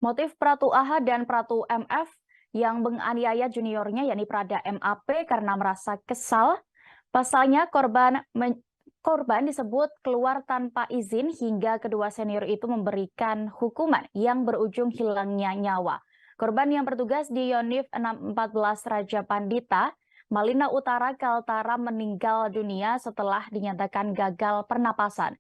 Motif Pratu AH dan Pratu MF yang menganiaya juniornya yakni Prada MAP karena merasa kesal. Pasalnya korban disebut keluar tanpa izin hingga kedua senior itu memberikan hukuman yang berujung hilangnya nyawa. Korban yang bertugas di Yonif 614 Raja Pandita, Malina Utara, Kaltara meninggal dunia setelah dinyatakan gagal pernapasan.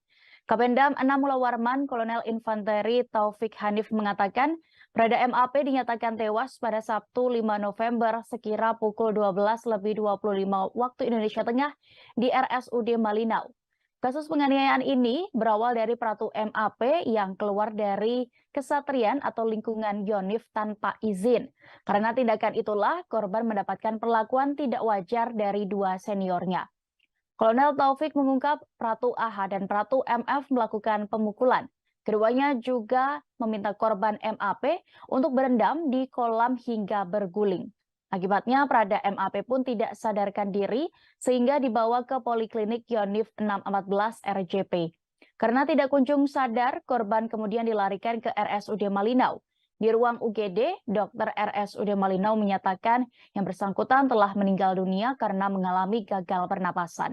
Kapendam 6 Mulawarman Kolonel Infanteri Taufik Hanif mengatakan Prada MAP dinyatakan tewas pada Sabtu 5 November sekira pukul 12:25 waktu Indonesia Tengah di RSUD Malinau. Kasus penganiayaan ini berawal dari Pratu MAP yang keluar dari kesatrian atau lingkungan Yonif tanpa izin. Karena tindakan itulah korban mendapatkan perlakuan tidak wajar dari dua seniornya. Kolonel Taufik mengungkap Pratu AH dan Pratu MF melakukan pemukulan. Keduanya juga meminta korban MAP untuk berendam di kolam hingga berguling. Akibatnya Prada MAP pun tidak sadarkan diri sehingga dibawa ke Poliklinik Yonif 614 RJP. Karena tidak kunjung sadar, korban kemudian dilarikan ke RSUD Malinau. Di ruang UGD, dokter RSUD Malinau menyatakan yang bersangkutan telah meninggal dunia karena mengalami gagal pernapasan.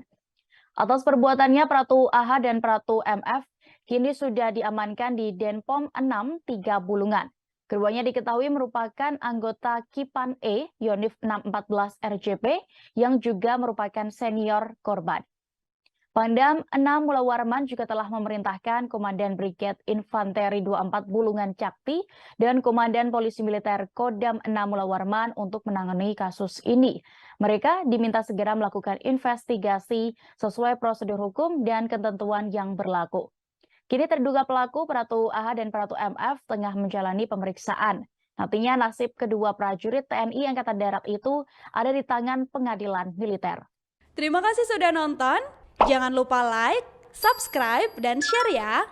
Atas perbuatannya, Pratu AH dan Pratu MF kini sudah diamankan di Denpom 6 3 Bulungan. Keduanya diketahui merupakan anggota Kipan E Yonif 614 RJP yang juga merupakan senior korban. Pangdam 6 Mulawarman juga telah memerintahkan Komandan Brigade Infanteri 24 Bulungan Cakti dan Komandan Polisi Militer Kodam 6 Mulawarman untuk menangani kasus ini. Mereka diminta segera melakukan investigasi sesuai prosedur hukum dan ketentuan yang berlaku. Kini terduga pelaku Pratu AH dan Pratu MF tengah menjalani pemeriksaan. Nantinya nasib kedua prajurit TNI Angkatan Darat itu ada di tangan pengadilan militer. Terima kasih sudah nonton. Jangan lupa like, subscribe, dan share ya.